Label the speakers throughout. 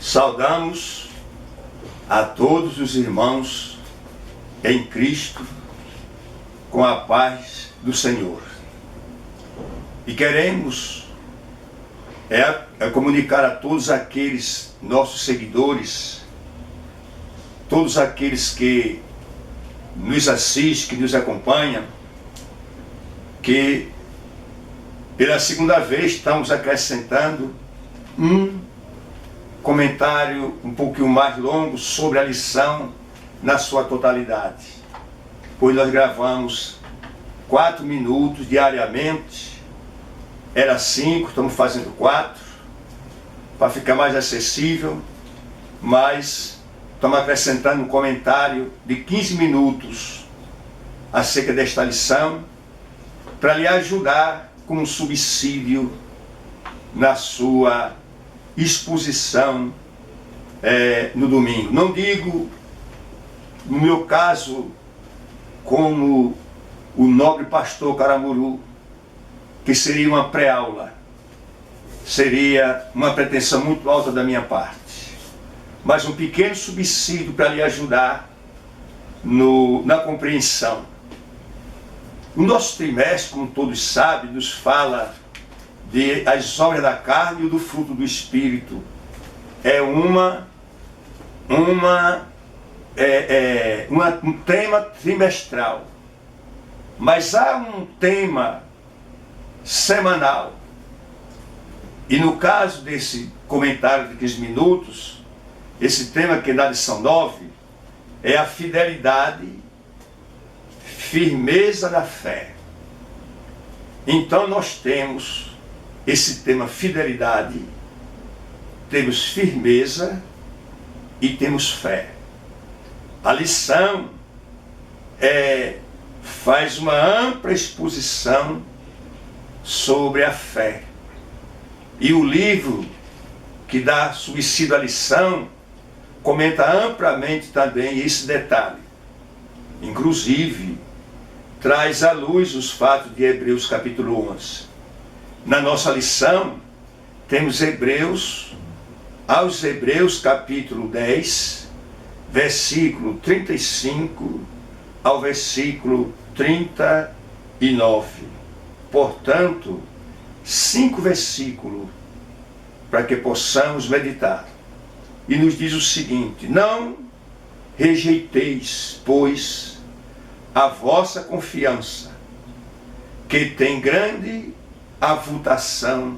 Speaker 1: Saudamos a todos os irmãos em Cristo com a paz do Senhor. E queremos comunicar a todos aqueles nossos seguidores, todos aqueles que nos assistem, que nos acompanham, que pela segunda vez estamos acrescentando um comentário um pouquinho mais longo sobre a lição na sua totalidade. Pois nós gravamos 4 minutos diariamente, era 5, estamos fazendo 4, para ficar mais acessível, mas estamos acrescentando um comentário de 15 minutos acerca desta lição, para lhe ajudar com um subsídio na sua exposição no domingo. Não digo, no meu caso, como o nobre pastor Caramuru, que seria uma pré-aula, seria uma pretensão muito alta da minha parte, mas um pequeno subsídio para lhe ajudar na compreensão. O nosso trimestre, como todos sabem, nos fala as obras da carne e do fruto do Espírito. É um tema trimestral. Mas há um tema semanal. E no caso desse comentário de 15 minutos, esse tema que é da lição 9, é a fidelidade, firmeza da fé. Então nós temos esse tema fidelidade, temos firmeza e temos fé. A lição faz uma ampla exposição sobre a fé. E o livro que dá subsídio à lição comenta amplamente também esse detalhe. Inclusive, traz à luz os fatos de Hebreus capítulo 11. Na nossa lição, temos aos Hebreus capítulo 10, versículo 35 ao versículo 39. Portanto, 5 versículos para que possamos meditar. E nos diz o seguinte: não rejeiteis, pois, a vossa confiança, que tem grande avultação,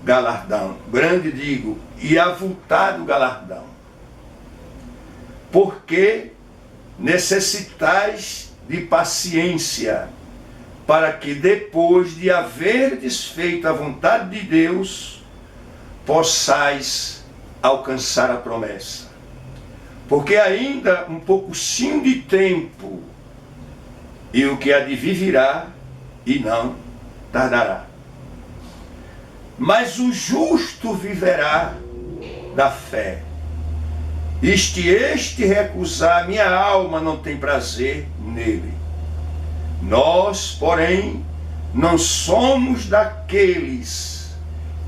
Speaker 1: galardão. Grande, digo, e avultado galardão. Porque necessitais de paciência, para que depois de haver desfeito a vontade de Deus, possais alcançar a promessa. Porque ainda um pouquinho de tempo, e o que há de vir virá, e não tardará. Mas o justo viverá da fé. Este recusar, minha alma não tem prazer nele. Nós, porém, não somos daqueles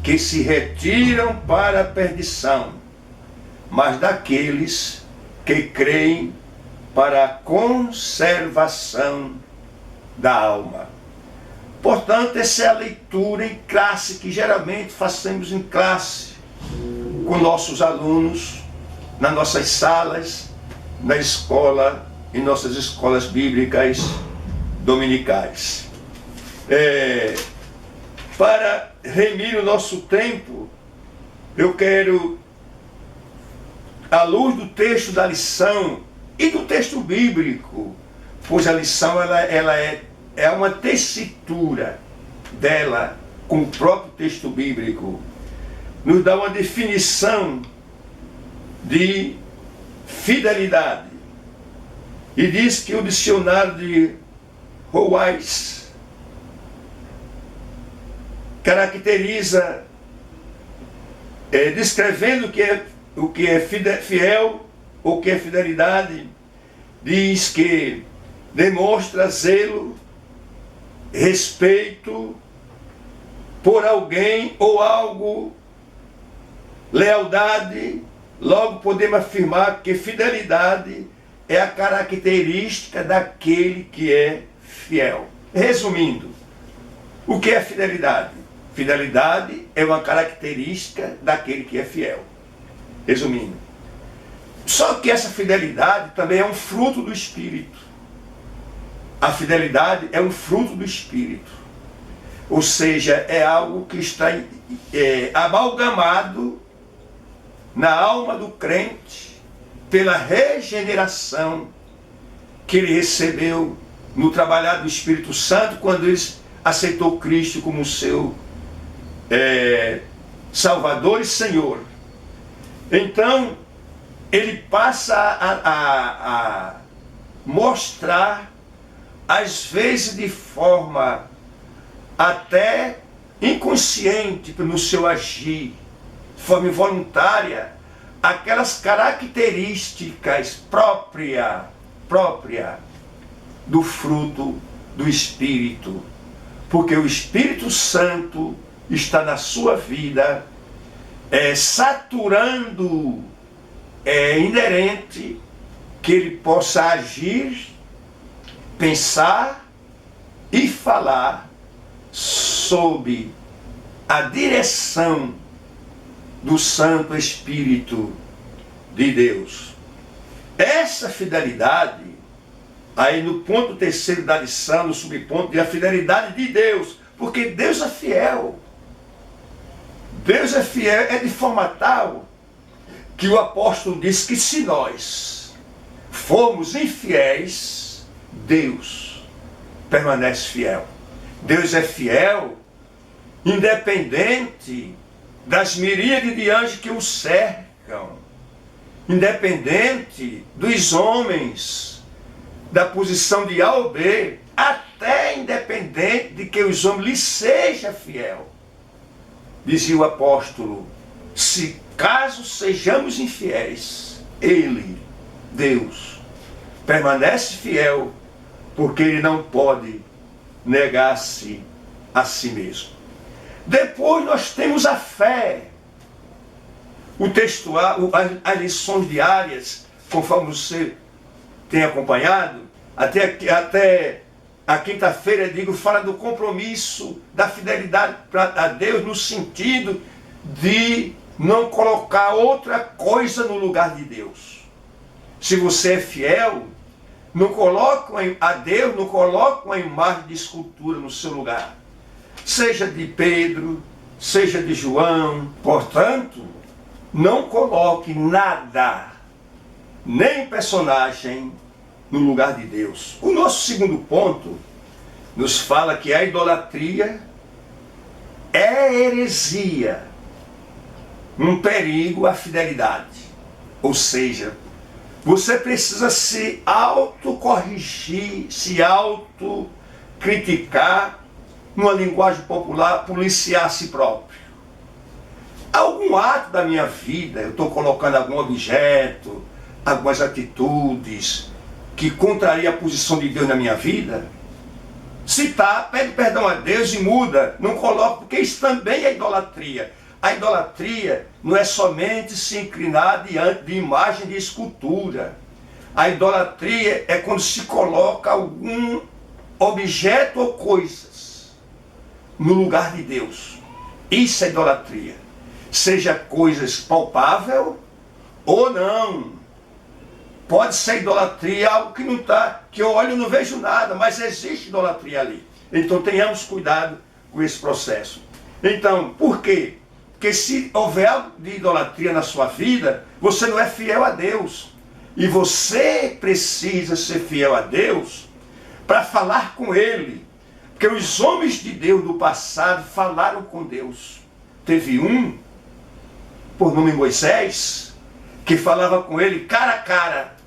Speaker 1: que se retiram para a perdição, mas daqueles que creem para a conservação da alma. Portanto, essa é a leitura em classe que geralmente fazemos em classe com nossos alunos, nas nossas salas, na escola, em nossas escolas bíblicas dominicais. Para remir o nosso tempo, eu quero, à luz do texto da lição e do texto bíblico, pois a lição ela é uma tessitura dela com o próprio texto bíblico, nos dá uma definição de fidelidade. E diz que o dicionário de Wise caracteriza, descrevendo o que é fiel, ou o que é fidelidade, diz que demonstra zelo, respeito por alguém ou algo lealdade, logo podemos afirmar que fidelidade é a característica daquele que é fiel. Resumindo, o que é fidelidade? Fidelidade é uma característica daquele que é fiel. Resumindo. Só que essa fidelidade também é um fruto do Espírito. A fidelidade é um fruto do Espírito. Ou seja, é algo que está amalgamado na alma do crente pela regeneração que ele recebeu no trabalhar do Espírito Santo quando ele aceitou Cristo como seu Salvador e Senhor. Então, ele passa a mostrar, às vezes de forma até inconsciente no seu agir, de forma involuntária, aquelas características próprias do fruto do Espírito. Porque o Espírito Santo está na sua vida, saturando, inerente que ele possa agir, pensar e falar sob a direção do Santo Espírito de Deus. Essa fidelidade, aí no ponto terceiro da lição, no subponto, é a fidelidade de Deus, porque Deus é fiel. Deus é fiel, é de forma tal que o apóstolo diz que se nós formos infiéis, Deus permanece fiel. Deus é fiel, independente das miríades de anjos que o cercam, independente dos homens, da posição de A ou B, até independente de que os homens lhe sejam fiel. Dizia o apóstolo, se caso sejamos infiéis, Ele, Deus, permanece fiel, porque Ele não pode negar-se a si mesmo. Depois nós temos a fé. O textual, as lições diárias, conforme você tem acompanhado, até a quinta-feira, digo, fala do compromisso, da fidelidade a Deus, no sentido de não colocar outra coisa no lugar de Deus. Se você é fiel, não coloque a Deus, não coloque uma imagem de escultura no seu lugar. Seja de Pedro, seja de João. Portanto, não coloque nada, nem personagem, no lugar de Deus. O nosso segundo ponto nos fala que a idolatria é heresia, um perigo à fidelidade. Ou seja, você precisa se autocorrigir, se autocriticar, numa linguagem popular, policiar a si próprio. Algum ato da minha vida, eu estou colocando algum objeto, algumas atitudes que contraria a posição de Deus na minha vida, se está, pede perdão a Deus e muda, não coloca, porque isso também é idolatria. A idolatria não é somente se inclinar diante de imagem de escultura. A idolatria é quando se coloca algum objeto ou coisas no lugar de Deus. Isso é idolatria. Seja coisas palpáveis ou não. Pode ser idolatria, algo que não está, que eu olho e não vejo nada, mas existe idolatria ali. Então tenhamos cuidado com esse processo. Então, por quê? Porque se houver algo de idolatria na sua vida, você não é fiel a Deus. E você precisa ser fiel a Deus para falar com Ele. Porque os homens de Deus do passado falaram com Deus. Teve um, por nome Moisés, que falava com ele cara a cara,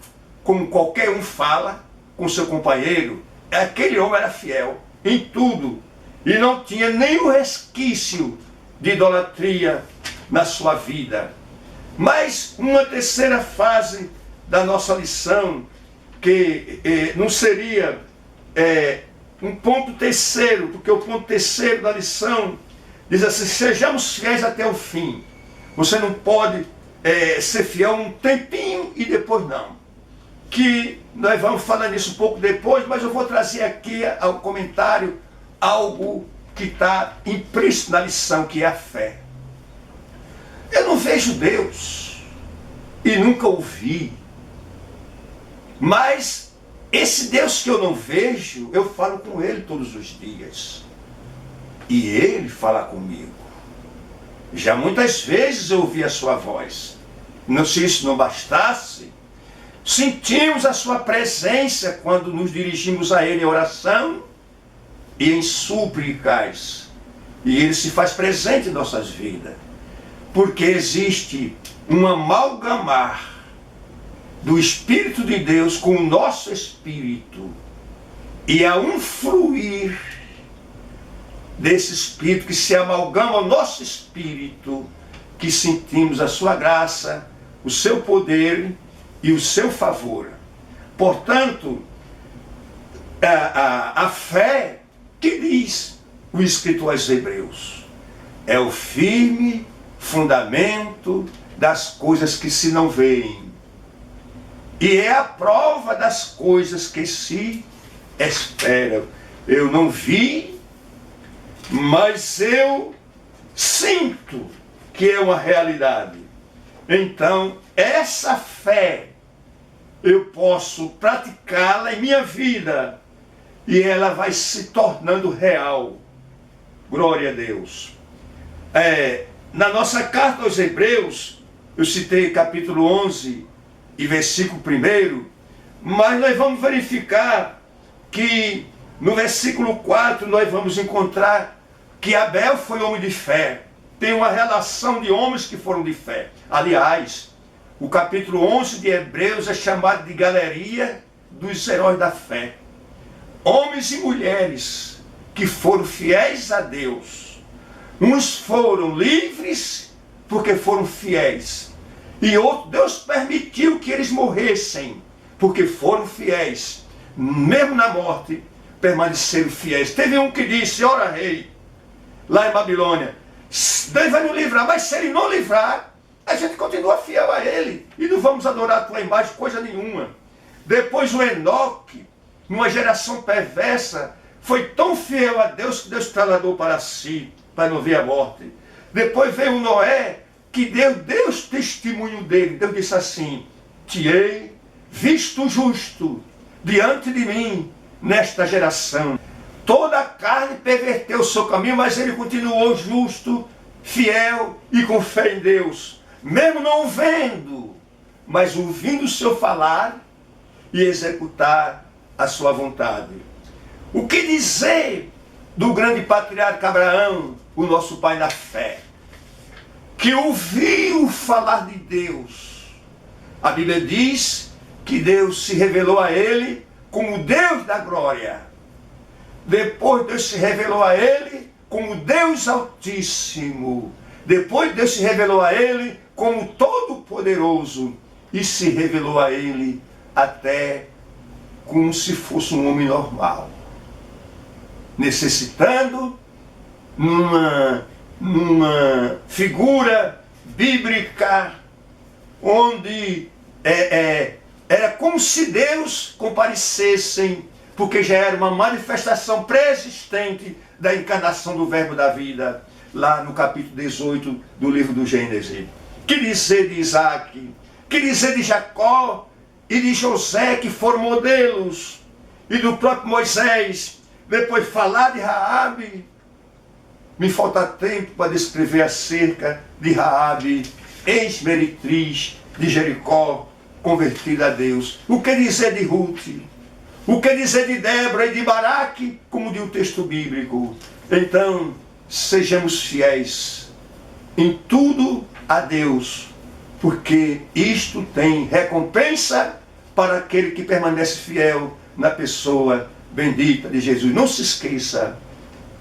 Speaker 1: como qualquer um fala com seu companheiro. Aquele homem era fiel em tudo e não tinha nenhum resquício de idolatria na sua vida. Mas uma terceira fase da nossa lição, que não seria um ponto terceiro, porque o ponto terceiro da lição diz assim: sejamos fiéis até o fim. Você não pode ser fiel um tempinho e depois não. Que nós vamos falar nisso um pouco depois, mas eu vou trazer aqui ao comentário algo que está implícito na lição, que é a fé. Eu não vejo Deus e nunca ouvi, mas esse Deus que eu não vejo, eu falo com Ele todos os dias. E Ele fala comigo. Já muitas vezes eu ouvi a sua voz. Não, se isso não bastasse, sentimos a sua presença quando nos dirigimos a Ele em oração e em súplicas. E Ele se faz presente em nossas vidas. Porque existe um amalgamar do Espírito de Deus com o nosso Espírito. E há um fluir desse Espírito que se amalgama ao nosso Espírito, que sentimos a sua graça, o seu poder e o seu favor. Portanto, a fé, que diz o escritor aos Hebreus, é o firme fundamento das coisas que se não veem, e é a prova das coisas que se esperam. Eu não vi, mas eu sinto que é uma realidade. Então, essa fé eu posso praticá-la em minha vida e ela vai se tornando real. Glória a Deus. Na nossa carta aos Hebreus, eu citei capítulo 11 e versículo 1, mas nós vamos verificar que no versículo 4 nós vamos encontrar que Abel foi homem de fé. Tem uma relação de homens que foram de fé. Aliás, o capítulo 11 de Hebreus é chamado de galeria dos heróis da fé. Homens e mulheres que foram fiéis a Deus. Uns foram livres porque foram fiéis. E outros, Deus permitiu que eles morressem porque foram fiéis. Mesmo na morte, permaneceram fiéis. Teve um que disse: ora rei, lá em Babilônia, Deus vai nos livrar, mas se Ele não livrar, a gente continua fiel a Ele e não vamos adorar a tua imagem, coisa nenhuma. Depois o Enoque, numa geração perversa, foi tão fiel a Deus que Deus trasladou para si, para não ver a morte. Depois veio o Noé, que Deus testemunho dele. Deus disse assim: te hei visto justo diante de mim nesta geração. Toda a carne perverteu o seu caminho, mas ele continuou justo, fiel e com fé em Deus. Mesmo não o vendo, mas ouvindo o seu falar e executar a sua vontade. O que dizer do grande patriarca Abraão, o nosso pai na fé, que ouviu falar de Deus? A Bíblia diz que Deus se revelou a ele como Deus da glória. Depois Deus se revelou a ele como Deus Altíssimo. Depois Deus se revelou a ele como Todo-Poderoso. E se revelou a ele até como se fosse um homem normal, necessitando numa figura bíblica onde era como se Deus comparecesse, porque já era uma manifestação pré-existente da encarnação do Verbo da vida, lá no capítulo 18 do livro do Gênesis. Que dizer de Isaac? Que dizer de Jacó e de José, que foram modelos? E do próprio Moisés? Depois falar de Raabe. Me falta tempo para descrever acerca de Raabe, ex-meretriz de Jericó, convertida a Deus. O que dizer de Ruth? O que dizer de Débora e de Baraque, como diz o texto bíblico? Então, sejamos fiéis em tudo a Deus, porque isto tem recompensa para aquele que permanece fiel na pessoa bendita de Jesus. Não se esqueça,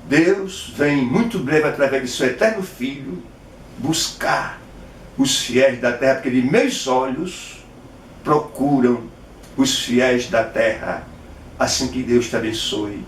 Speaker 1: Deus vem muito breve através de seu eterno Filho buscar os fiéis da terra, porque de meus olhos procuram os fiéis da terra. Assim que Deus te abençoe.